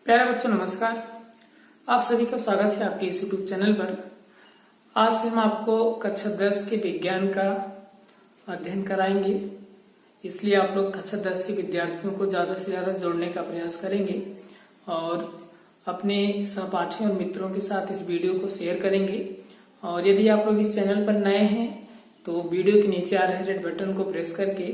प्यारे बच्चों नमस्कार। आप सभी का स्वागत है आपके इस YouTube चैनल पर। आज से हम आपको कक्षा 10 के विज्ञान का अध्ययन कराएंगे, इसलिए आप लोग कक्षा 10 के विद्यार्थियों को ज़्यादा से ज़्यादा जोड़ने का प्रयास करेंगे और अपने सहपाठियों और मित्रों के साथ इस वीडियो को शेयर करेंगे। और यदि आप लोग इस चैनल पर नए हैं तो वीडियो के नीचे आ रहे रेड बटन को प्रेस करके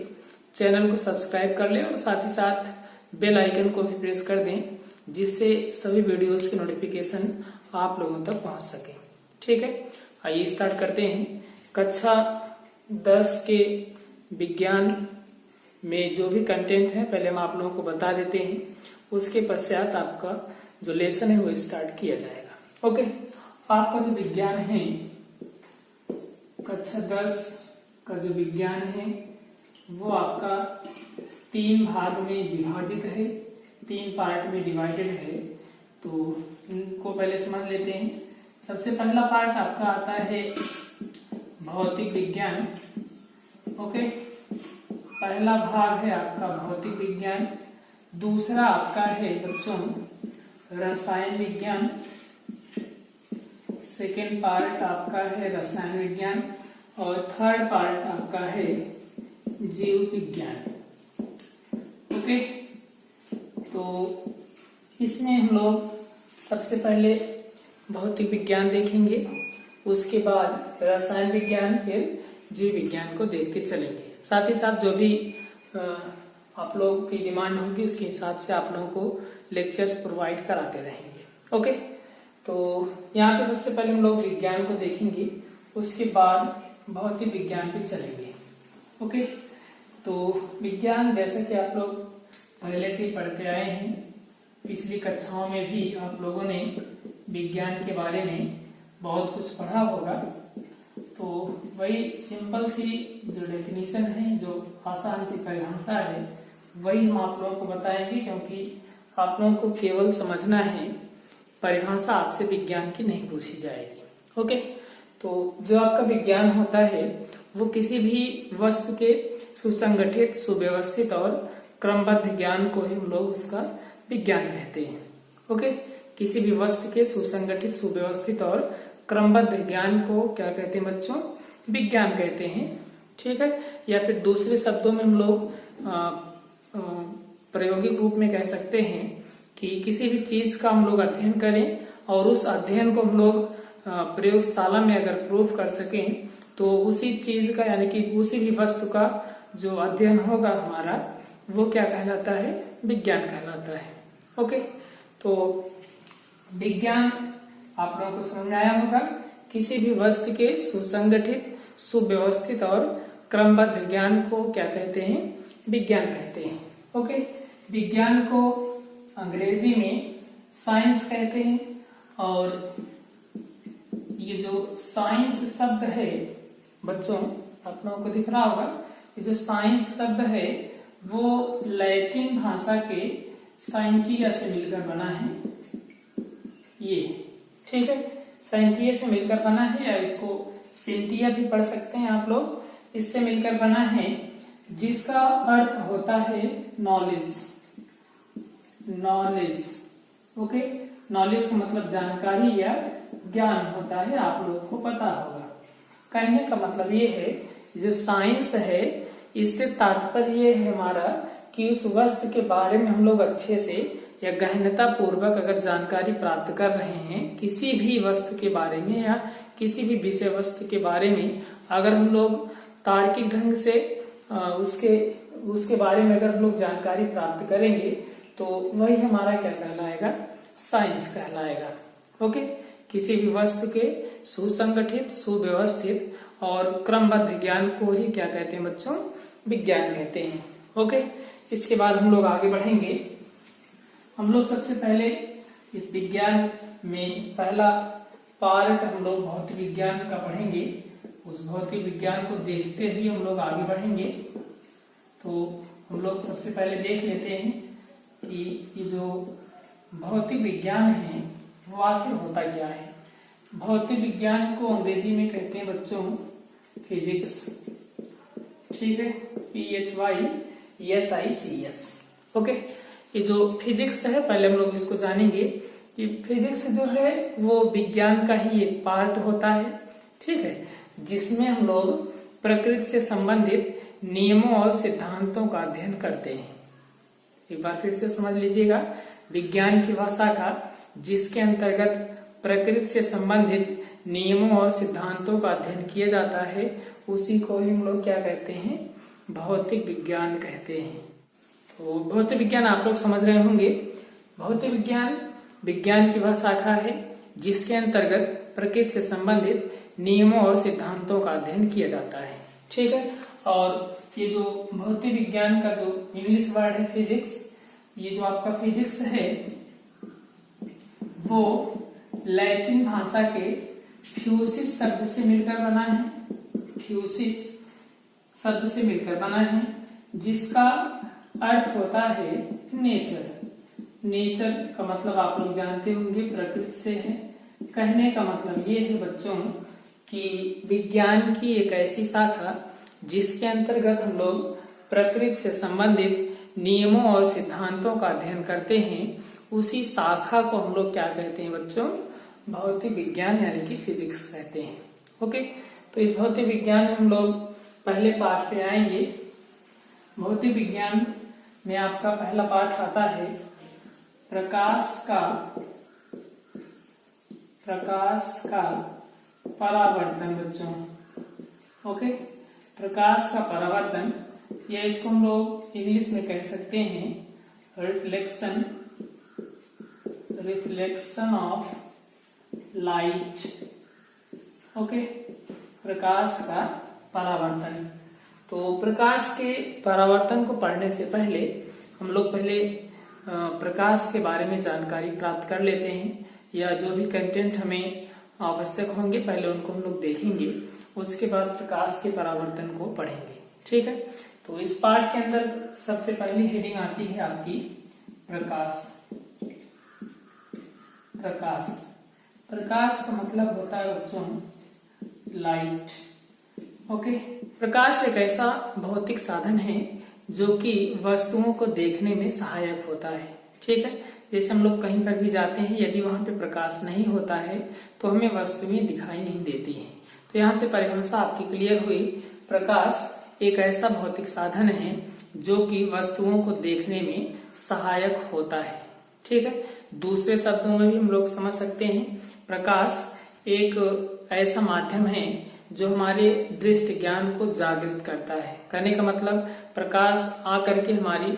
चैनल को सब्सक्राइब कर लें और साथ ही साथ बेल आइकन को भी प्रेस कर दें, जिससे सभी वीडियोस की नोटिफिकेशन आप लोगों तक पहुंच सके। ठीक है, आइए स्टार्ट करते हैं। कक्षा 10 के विज्ञान में जो भी कंटेंट है पहले हम आप लोगों को बता देते हैं, उसके पश्चात आपका जो लेसन है वो स्टार्ट किया जाएगा। ओके, आपका जो विज्ञान है कक्षा 10 का जो विज्ञान है वो आपका 3 भाग में विभाजित है, 3 पार्ट में डिवाइडेड है। तो इनको पहले समझ लेते हैं। सबसे पहला पार्ट आपका आता है भौतिक विज्ञान। ओके, पहला भाग है आपका भौतिक विज्ञान। दूसरा आपका है बच्चों रसायन विज्ञान। सेकेंड पार्ट आपका है रसायन विज्ञान और थर्ड पार्ट आपका है जीव विज्ञान। ओके, तो इसमें हम लोग सबसे पहले भौतिक विज्ञान देखेंगे, उसके बाद रसायन विज्ञान, फिर जीव विज्ञान को देखते चलेंगे। साथ ही साथ जो भी आप लोगों की डिमांड होगी उसके हिसाब से आप लोगों को लेक्चर्स प्रोवाइड कराते रहेंगे। ओके, तो यहाँ पे सबसे पहले हम लोग विज्ञान को देखेंगे, उसके बाद भौतिक विज्ञान पे चलेंगे। ओके, तो विज्ञान जैसे कि आप लोग पहले से ही पढ़ते आए हैं, पिछली कक्षाओं में भी आप लोगों ने विज्ञान के बारे में बहुत कुछ पढ़ा होगा। तो वही सिंपल सी जो डेफिनेशन है, जो आसान सी परिभाषा है, वही हम आप लोगों को बताएंगे, क्योंकि आप लोगों को केवल समझना है, परिभाषा आपसे विज्ञान की नहीं पूछी जाएगी। ओके, तो जो आपका विज्ञान होता है वो किसी भी वस्तु के सुसंगठित, सुव्यवस्थित और क्रमबद्ध ज्ञान को ही हम लोग उसका विज्ञान कहते हैं। ओके, किसी भी वस्तु के सुसंगठित, सुव्यवस्थित और क्रमबद्ध ज्ञान को क्या कहते हैं बच्चों? विज्ञान कहते हैं। ठीक है, या फिर दूसरे शब्दों में हम लोग प्रायोगिक रूप में कह सकते हैं कि किसी भी चीज का हम लोग अध्ययन करें और उस अध्ययन को हम लोग प्रयोगशाला में अगर प्रूव कर सकें तो उसी चीज का, यानी कि उसी भी वस्तु का जो अध्ययन होगा हमारा, वो क्या कहलाता है? विज्ञान कहलाता है। ओके, तो विज्ञान आप लोगों को समझ में आया होगा। किसी भी वस्तु के सुसंगठित, सुव्यवस्थित और क्रमबद्ध ज्ञान को क्या कहते हैं? विज्ञान कहते हैं। ओके, विज्ञान को अंग्रेजी में साइंस कहते हैं। और ये जो साइंस शब्द है बच्चों, आप लोगों को दिख रहा होगा, ये जो साइंस शब्द है वो लैटिन भाषा के साइंटिया से मिलकर बना है। ये ठीक है, साइंटिया से मिलकर बना है, या इसको सिंटिया भी पढ़ सकते हैं आप लोग। इससे मिलकर बना है, जिसका अर्थ होता है नॉलेज। नॉलेज, ओके, नॉलेज का मतलब जानकारी या ज्ञान होता है, आप लोगों को पता होगा। कहने का मतलब ये है, जो साइंस है इससे तात्पर्य है हमारा कि उस वस्तु के बारे में हम लोग अच्छे से या गहनता पूर्वक अगर जानकारी प्राप्त कर रहे हैं, किसी भी वस्तु के बारे में या किसी भी विषय वस्तु के बारे में अगर हम लोग तार्किक ढंग से उसके बारे में अगर हम लोग जानकारी प्राप्त करेंगे तो वही हमारा क्या कहलाएगा? साइंस कहलाएगा। ओके, किसी भी वस्तु के सुसंगठित, सुव्यवस्थित और क्रमबद्ध ज्ञान को ही क्या कहते हैं बच्चों? विज्ञान कहते हैं। ओके, इसके बाद हम लोग आगे बढ़ेंगे। हम लोग सबसे पहले इस विज्ञान में पहला पार्ट हम लोग भौतिक विज्ञान का पढ़ेंगे। उस भौतिक विज्ञान को देखते हुए हम लोग आगे बढ़ेंगे। तो हम लोग सबसे पहले देख लेते हैं कि ये जो भौतिक विज्ञान है वो आखिर होता क्या है। भौतिक विज्ञान को अंग्रेजी में कहते हैं बच्चों फिजिक्स। ठीक है, PHYSICS। ओके, ये जो फिजिक्स है पहले हम लोग इसको जानेंगे कि फिजिक्स जो है वो विज्ञान का ही एक पार्ट होता है, ठीक है, जिसमें हम लोग प्रकृति से संबंधित नियमों और सिद्धांतों का अध्ययन करते हैं। एक बार फिर से समझ लीजिएगा, विज्ञान की भाषा का जिसके अंतर्गत प्रकृति से संबंधित नियमों और सिद्धांतों का अध्ययन किया जाता है उसी को ही हम लोग क्या कहते हैं, भौतिक विज्ञान कहते हैं। तो भौतिक विज्ञान आप लोग समझ रहे होंगे, भौतिक विज्ञान विज्ञान की वह शाखा है जिसके अंतर्गत प्रकृति से संबंधित नियमों और सिद्धांतों का अध्ययन किया जाता है, ठीक है। और ये जो भौतिक विज्ञान का जो इंग्लिश वर्ड है फिजिक्स, ये जो आपका फिजिक्स है वो लैटिन भाषा के फ्यूसिस शब्द से मिलकर बना है, फ्यूसिस शब्द से मिलकर बना है, जिसका अर्थ होता है नेचर। नेचर का मतलब आप लोग जानते होंगे प्रकृति से है। कहने का मतलब ये है बच्चों कि विज्ञान की एक ऐसी शाखा जिसके अंतर्गत हम लोग प्रकृति से संबंधित नियमों और सिद्धांतों का अध्ययन करते हैं, उसी शाखा को हम लोग क्या कहते हैं बच्चों, भौतिक विज्ञान यानी कि फिजिक्स कहते हैं। ओके, तो इस भौतिक विज्ञान में हम लोग पहले पाठ पे आएंगे। भौतिक विज्ञान में आपका पहला पाठ आता है प्रकाश का परावर्तन बच्चों। ओके, प्रकाश का परावर्तन, या इसको हम लोग इंग्लिश में कह सकते हैं रिफ्लेक्शन ऑफ लाइट। ओके, प्रकाश का परावर्तन। तो प्रकाश के परावर्तन को पढ़ने से पहले हम लोग प्रकाश के बारे में जानकारी प्राप्त कर लेते हैं, या जो भी कंटेंट हमें आवश्यक होंगे पहले उनको हम लोग देखेंगे, उसके बाद प्रकाश के परावर्तन को पढ़ेंगे, ठीक है। तो इस पाठ के अंदर सबसे पहली हेडिंग आती है आपकी प्रकाश। प्रकाश का मतलब होता है बच्चों लाइट। ओके, प्रकाश एक ऐसा भौतिक साधन है जो कि वस्तुओं को देखने में सहायक होता है, ठीक है। जैसे हम लोग कहीं पर भी जाते हैं, यदि वहां पे प्रकाश नहीं होता है तो हमें वस्तुएं दिखाई नहीं देती हैं। तो यहाँ से परिभाषा आपकी क्लियर हुई, प्रकाश एक ऐसा भौतिक साधन है जो कि वस्तुओं को देखने में सहायक होता है, ठीक है। दूसरे शब्दों में भी हम लोग समझ सकते हैं, प्रकाश एक ऐसा माध्यम है जो हमारे दृष्टि ज्ञान को जागृत करता है। कहने का मतलब प्रकाश आकर के हमारी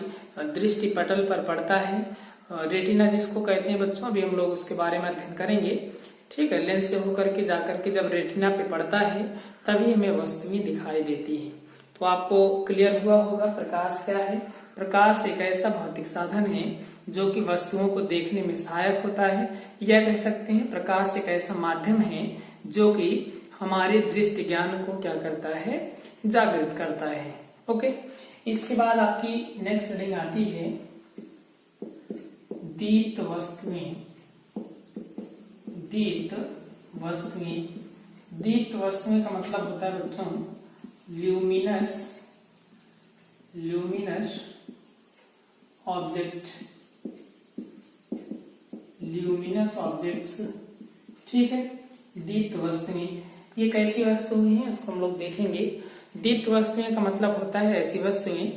दृष्टि पटल पर पड़ता है, रेटिना जिसको कहते हैं बच्चों, अभी हम लोग उसके बारे में अध्ययन करेंगे, ठीक है। लेंस से होकर के जाकर के जब रेटिना पे पड़ता है तभी हमें वस्तुएं दिखाई देती है। तो आपको क्लियर हुआ होगा प्रकाश क्या है। प्रकाश एक ऐसा भौतिक साधन है जो कि वस्तुओं को देखने में सहायक होता है, या कह सकते हैं प्रकाश एक ऐसा माध्यम है जो कि हमारे दृष्टि ज्ञान को क्या करता है, जागृत करता है। ओके, इसके बाद आपकी नेक्स्ट हेडिंग आती है दीप्त वस्तुएं। दीप्त वस्तुएं का मतलब होता है बच्चों ल्यूमिनस ऑब्जेक्ट्स, ठीक है। दीप्त वस्तुएं ये कैसी वस्तुएं हैं उसको हम लोग देखेंगे। दीप्त वस्तुएं का मतलब होता है ऐसी वस्तुएं,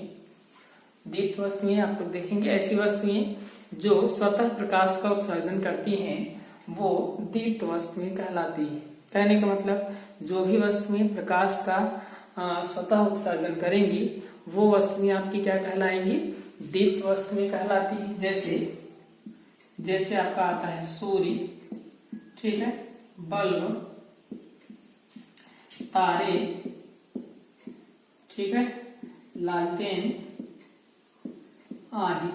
दीप्त वस्तुएं आप लोग देखेंगे ऐसी वस्तुएं जो स्वतः प्रकाश का उत्सर्जन करती हैं, वो दीप्त वस्तुएं कहलाती है। कहने का मतलब जो भी वस्तुएं प्रकाश का स्वतः उत्सर्जन करेंगी वो वस्तुएं आपकी क्या कहलाएंगी, दीप्त वस्तुएं कहलाती है। जैसे आपका आता है सूर्य, ठीक है, बल्ब, तारे, ठीक है, लालटेन आदि।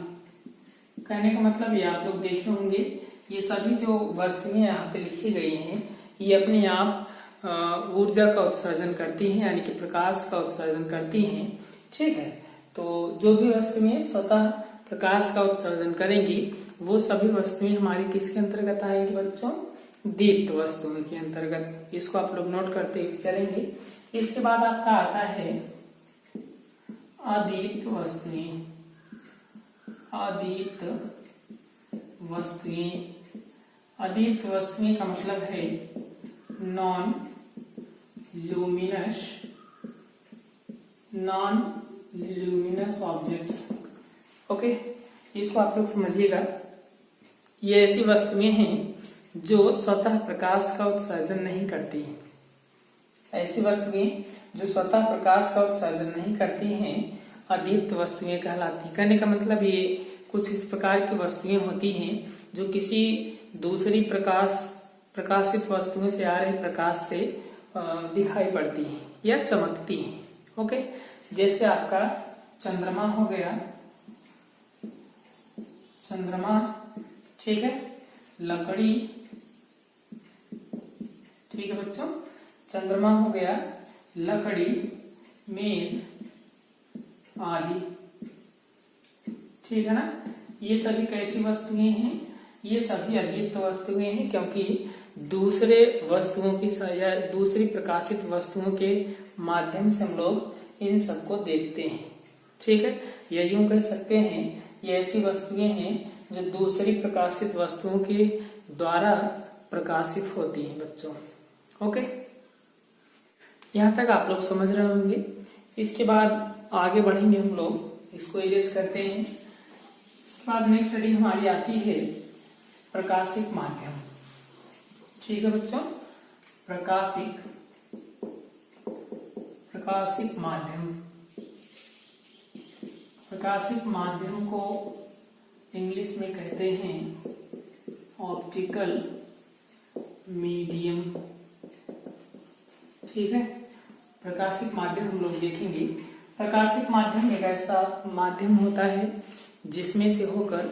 कहने का मतलब ये आप लोग देखे होंगे, ये सभी जो वस्तुएं यहाँ पे लिखी गई हैं ये अपने आप ऊर्जा का उत्सर्जन करती हैं, यानी कि प्रकाश का उत्सर्जन करती हैं, ठीक है। तो जो भी वस्तुएं स्वतः प्रकाश का उत्सर्जन करेंगी वो सभी वस्तुएं हमारी किसके अंतर्गत आएंगी बच्चों, दीप्त वस्तुओं के अंतर्गत। इसको आप लोग नोट करते हुए चलेंगे। इसके बाद आपका आता है अदीप्त वस्तुएं। अदीप्त वस्तुएं। अदीप्त वस्तुएं का मतलब है नॉन लुमिनस ऑब्जेक्ट्स। ओके, इसको आप लोग समझिएगा। ये ऐसी वस्तुएं हैं जो स्वतः प्रकाश का उत्सर्जन नहीं करती हैं। ऐसी वस्तुएं जो स्वतः प्रकाश का उत्सर्जन नहीं करती हैं अदीप्त वस्तुएं कहलाती हैं। कहने का मतलब ये कुछ इस प्रकार की वस्तुएं होती हैं जो किसी दूसरी प्रकाशित वस्तुओं से आ रहे प्रकाश से दिखाई पड़ती हैं या चमकती हैं। ओके, जैसे आपका चंद्रमा हो गया, चंद्रमा, ठीक है, लकड़ी, ठीक है बच्चों, चंद्रमा हो गया, लकड़ी, मेज आदि, ठीक है ना। ये सभी कैसी वस्तुएं हैं? ये सभी अदीप्त वस्तुएं हैं, क्योंकि दूसरे वस्तुओं की या दूसरी प्रकाशित वस्तुओं के माध्यम से हम लोग इन सबको देखते हैं। ठीक है, या यूं कह सकते हैं ये ऐसी वस्तुएं हैं जो दूसरी प्रकाशित वस्तुओं के द्वारा प्रकाशित होती हैं बच्चों। ओके, यहाँ तक आप लोग समझ रहे होंगे। इसके बाद आगे बढ़ेंगे हम लोग, इसको इरेज करते हैं। इसके बाद नेक्स्ट स्टडी हमारी आती है प्रकाशिक माध्यम। ठीक है बच्चों, प्रकाशिक माध्यम। प्रकाशिक माध्यम को इंग्लिश में कहते हैं ऑप्टिकल मीडियम। ठीक है, प्रकाशिक माध्यम हम लोग देखेंगे। प्रकाशिक माध्यम एक ऐसा माध्यम होता है जिसमें से होकर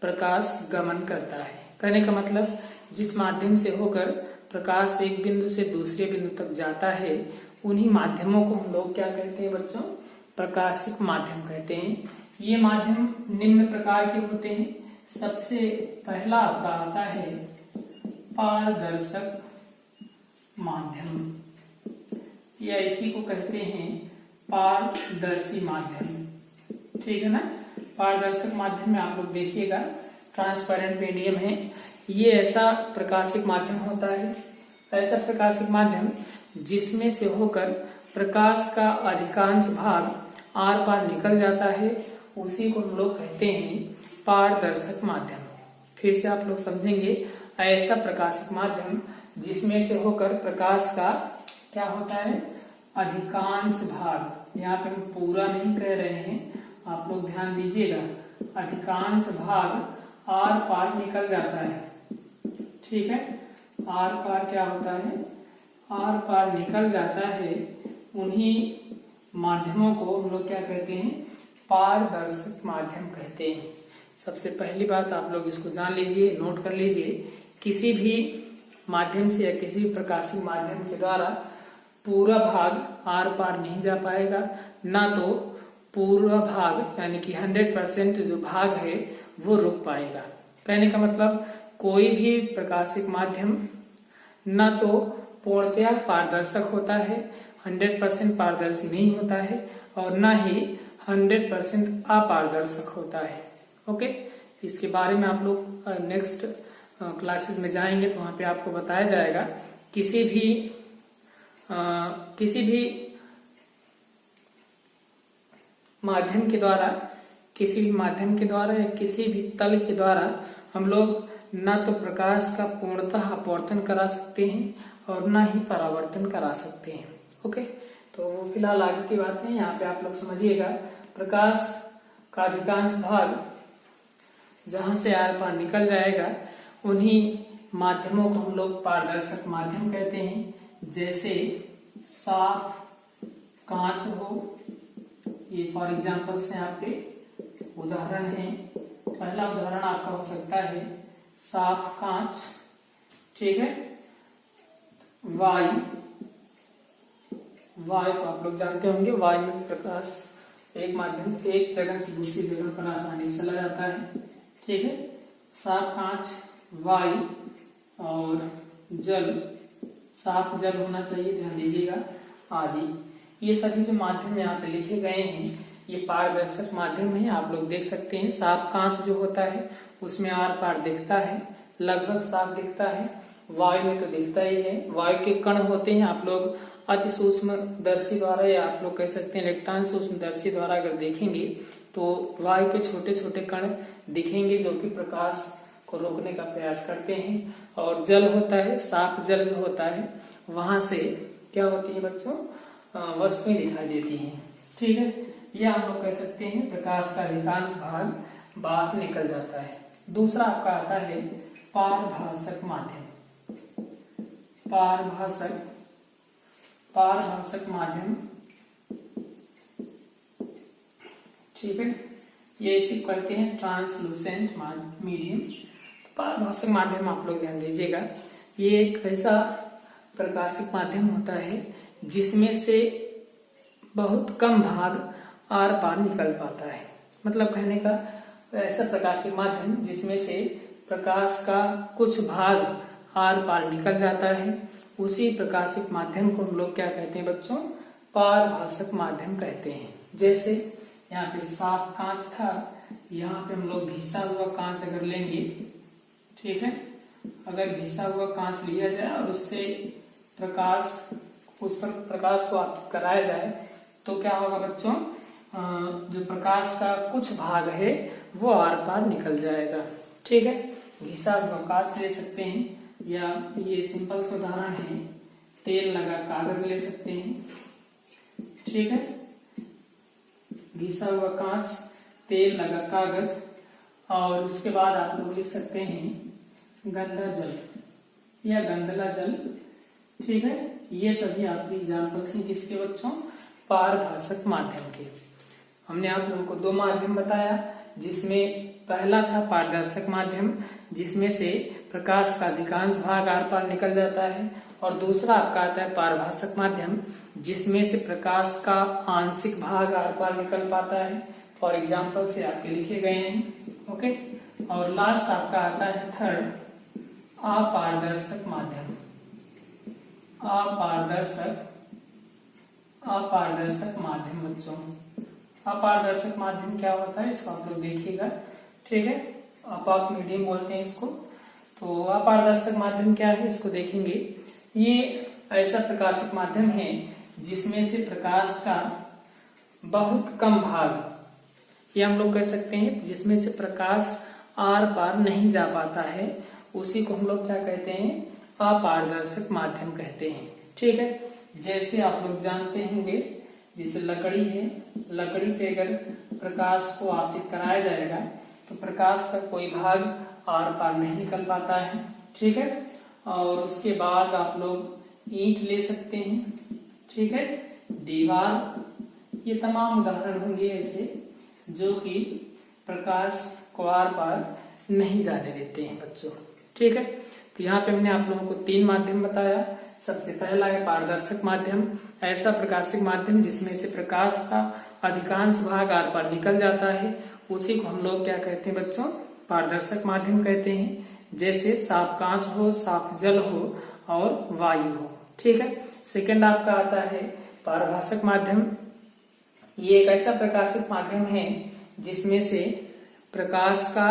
प्रकाश गमन करता है। कहने का मतलब जिस माध्यम से होकर प्रकाश एक बिंदु से दूसरे बिंदु तक जाता है, उन्हीं माध्यमों को हम लोग क्या कहते हैं बच्चों? प्रकाशिक माध्यम कहते हैं। ये माध्यम निम्न प्रकार के होते हैं। सबसे पहला आपका आता है पारदर्शक माध्यम, या इसी को कहते हैं पारदर्शी माध्यम। ठीक है ना। पारदर्शक माध्यम में आप लोग देखिएगा ट्रांसपेरेंट मीडियम है। ये ऐसा प्रकाशिक माध्यम होता है, ऐसा प्रकाशिक माध्यम जिसमें से होकर प्रकाश का अधिकांश भाग आर पार निकल जाता है, उसी को हम लोग कहते हैं पारदर्शक माध्यम। फिर से आप लोग समझेंगे, ऐसा प्रकाशिक माध्यम जिसमें से होकर प्रकाश का क्या होता है? अधिकांश भाग। यहाँ पे हम पूरा नहीं कह रहे हैं, आप लोग ध्यान दीजिएगा। अधिकांश भाग आर पार निकल जाता है। ठीक है, आर पार क्या होता है? आर पार निकल जाता है। उन्हीं माध्यमों को हम लोग क्या कहते हैं? पारदर्शक माध्यम कहते हैं। सबसे पहली बात आप लोग इसको जान लीजिए, नोट कर लीजिए। किसी भी माध्यम से या किसी भी प्रकाशिक माध्यम के द्वारा पूरा भाग आर पार नहीं जा पाएगा, ना तो पूरा भाग यानी कि 100% जो भाग है वो रुक पाएगा। कहने का मतलब कोई भी प्रकाशिक माध्यम ना तो पूर्णतया पारदर्शक होता है, 100% पारदर्शी नहीं होता है, और ना ही 100% अपारदर्शक होता है। ओके, इसके बारे में आप लोग नेक्स्ट क्लासेस में जाएंगे तो वहां पे आपको बताया जाएगा। किसी भी माध्यम के द्वारा या किसी भी तल के द्वारा हम लोग ना तो प्रकाश का पूर्णतः अपवर्तन करा सकते हैं और ना ही परावर्तन करा सकते हैं। ओके, तो फिलहाल आगे की बातें यहाँ पे आप लोग समझिएगा। प्रकाश का अधिकांश भाग जहां से आर पार निकल जाएगा, उन्हीं माध्यमों को हम लोग पारदर्शक माध्यम कहते हैं। जैसे साफ कांच हो, ये फॉर एग्जाम्पल से आपके उदाहरण हैं। पहला उदाहरण आपका हो सकता है साफ कांच। ठीक है, वायु तो आप लोग जानते होंगे, वायु में प्रकाश एक जगह से दूसरी जगह पर आसानी से चला जाता है। ठीक है, साफ कांच, वायु और जल, साफ जल होना चाहिए, ध्यान दीजिएगा, आदि। ये सभी जो माध्यम यहाँ पे लिखे गए हैं, ये पारदर्शक माध्यम है। आप लोग देख सकते हैं साफ कांच जो होता है उसमें आर पार दिखता है, लगभग साफ दिखता है। वायु में तो दिखता ही है। वायु के कण होते हैं, आप लोग अति सूक्ष्म दर्शी द्वारा या आप लोग कह सकते हैं इलेक्ट्रॉन सूक्ष्म दर्शी द्वारा अगर देखेंगे तो वायु के छोटे छोटे कण दिखेंगे जो कि प्रकाश को रोकने का प्रयास करते हैं। और जल होता है, साफ जल जो होता है वहां से क्या होती है बच्चों, वस्तुएं दिखाई देती हैं। ठीक है, यह आप लोग कह सकते हैं प्रकाश का अधिकांश भाग बाहर निकल जाता है। दूसरा आपका आता है पारभासक माध्यम। पारभासक माध्यम, ठीक है, ये इसी कहते हैं ट्रांसलूसेंट मीडियम। पारभासक माध्यम आप लोग ध्यान दीजिएगा, ये एक ऐसा प्रकाशिक माध्यम होता है जिसमें से बहुत कम भाग आर पार निकल पाता है। मतलब कहने का ऐसा प्रकाशिक माध्यम जिसमें से प्रकाश का कुछ भाग आर पार निकल जाता है, उसी प्रकाशिक माध्यम को हम लोग क्या कहते हैं बच्चों, पारभासक माध्यम कहते हैं। जैसे यहाँ पे साफ कांच था, यहाँ पे हम लोग घिसा हुआ कांच अगर लेंगे, ठीक है, अगर घिसा हुआ कांच लिया जाए और उससे प्रकाश, उस पर प्रकाश को आप कराया जाए तो क्या होगा बच्चों, जो प्रकाश का कुछ भाग है वो आर पार निकल जाएगा। ठीक है, घिसा हुआ कांच ले सकते हैं या ये सिंपल सा उदाहरण है, तेल लगा कागज ले सकते हैं। ठीक है, घिसा हुआ कांच, तेल लगा कागज, और उसके बाद आप लोग लिख सकते हैं गंदा जल या गंदला जल। ठीक है, ये सभी आपके एग्जाम्पल्स हैं किसके बच्चों, पारभासक माध्यम के। हमने आप लोगों को दो माध्यम बताया, जिसमें पहला था पारदर्शक माध्यम जिसमें से प्रकाश का अधिकांश भाग आर पार निकल जाता है, और दूसरा आपका आता है पारभासक माध्यम जिसमें से प्रकाश का आंशिक भाग आर पार निकल पाता है। फॉर एग्जाम्पल से आपके लिखे गए हैं। ओके, और लास्ट आपका आता है थर्ड, अपारदर्शक माध्यम। अपारदर्शक माध्यम बच्चों, अपारदर्शक माध्यम क्या होता है इसको आप लोग देखिएगा। ठीक है, अपाक मीडियम बोलते हैं इसको। तो अपारदर्शक माध्यम क्या है इसको देखेंगे। ये ऐसा प्रकाशिक माध्यम है जिसमें से प्रकाश का बहुत कम भाग, ये हम लोग कह सकते हैं जिसमें से प्रकाश आर पार नहीं जा पाता है, उसी को हम लोग क्या कहते हैं, अपारदर्शक माध्यम कहते हैं। ठीक है, जैसे आप लोग जानते होंगे, जैसे लकड़ी है, लकड़ी पे अगर प्रकाश को आपतित कराया जाएगा तो प्रकाश का कोई भाग आर पार नहीं निकल पाता है। ठीक है, और उसके बाद आप लोग ईंट ले सकते हैं। ठीक है, दीवार, ये तमाम उदाहरण होंगे ऐसे जो कि प्रकाश को आर पार नहीं जाने देते हैं बच्चों। ठीक है, तो यहाँ पे हमने आप लोगों को तीन माध्यम बताया। सबसे पहला है पारदर्शक माध्यम, ऐसा प्रकाशिक माध्यम जिसमें से प्रकाश का अधिकांश भाग आर पार निकल जाता है, उसी को हम लोग क्या कहते हैं बच्चों, पारदर्शक माध्यम कहते हैं। जैसे साफ कांच हो, साफ जल हो और वायु हो। ठीक है, सेकंड आपका आता है पारभासक माध्यम। ये एक ऐसा प्रकाशिक माध्यम है जिसमें से प्रकाश का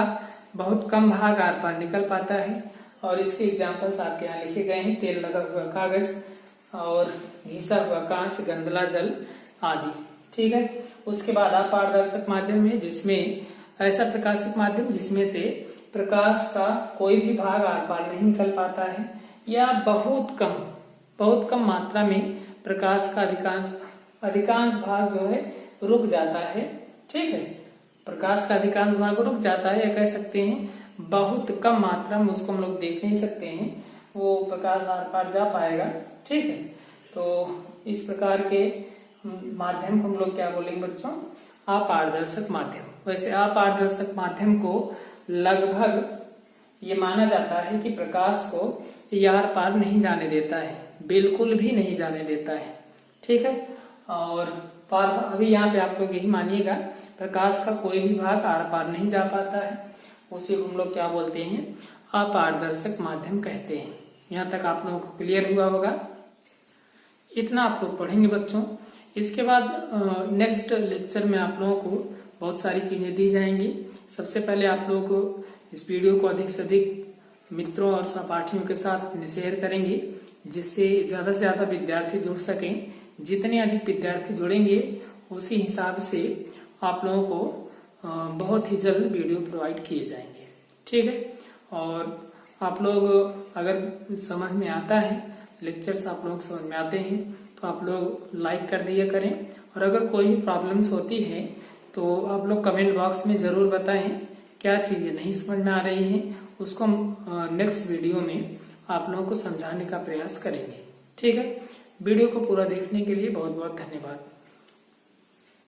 बहुत कम भाग आर पार निकल पाता है, और इसके एग्जाम्पल्स आपके यहाँ लिखे गए हैं, तेल लगा हुआ कागज और घिसा हुआ कांच, गंदला जल आदि। ठीक है, उसके बाद अपारदर्शक माध्यम है जिसमें ऐसा प्रकाशिक माध्यम जिसमें से प्रकाश का कोई भी भाग आर पार नहीं निकल पाता है, या बहुत कम मात्रा में प्रकाश का अधिकांश भाग जो है रुक जाता है। ठीक है, प्रकाश का अधिकांश भाग रुक जाता है, या कह सकते हैं बहुत कम मात्रा में, उसको हम लोग देख नहीं सकते हैं, वो प्रकाश आर पार जा पाएगा। ठीक है, तो इस प्रकार के माध्यम को हम लोग क्या बोलेंगे बच्चों, अपारदर्शक माध्यम। वैसे अपारदर्शक माध्यम को लगभग ये माना जाता है कि प्रकाश को ये आर पार नहीं जाने देता है, बिल्कुल भी नहीं जाने देता है। ठीक है, और अभी यहाँ पे आप लोग यही मानिएगा, प्रकाश का कोई भी भाग आर पार नहीं जा पाता है, उसे हम लोग क्या बोलते हैं, अपारदर्शक माध्यम कहते हैं। यहाँ तक आप लोगों को क्लियर हुआ होगा। इतना आप लोग पढ़ेंगे बच्चों। इसके बाद नेक्स्ट लेक्चर में आप लोगों को बहुत सारी चीजें दी जाएंगी। सबसे पहले आप लोगों को इस वीडियो को अधिक से अधिक मित्रों और सहपाठियों के साथ शेयर करेंगे, जिससे ज्यादा से ज्यादा विद्यार्थी जुड़ सकें। जितने अधिक विद्यार्थी जुड़ेंगे उसी हिसाब से आप लोगों को बहुत ही जल्द वीडियो प्रोवाइड किए जाएंगे। ठीक है, और आप लोग अगर समझ में आता है, लेक्चर्स आप लोग समझ में आते हैं, तो आप लोग लाइक कर दिया करें। और अगर कोई भी प्रॉब्लम्स होती है तो आप लोग कमेंट बॉक्स में जरूर बताएं क्या चीजें नहीं समझ में आ रही हैं, उसको हम नेक्स्ट वीडियो में आप लोगों को समझाने का प्रयास करेंगे। ठीक है, वीडियो को पूरा देखने के लिए बहुत बहुत धन्यवाद।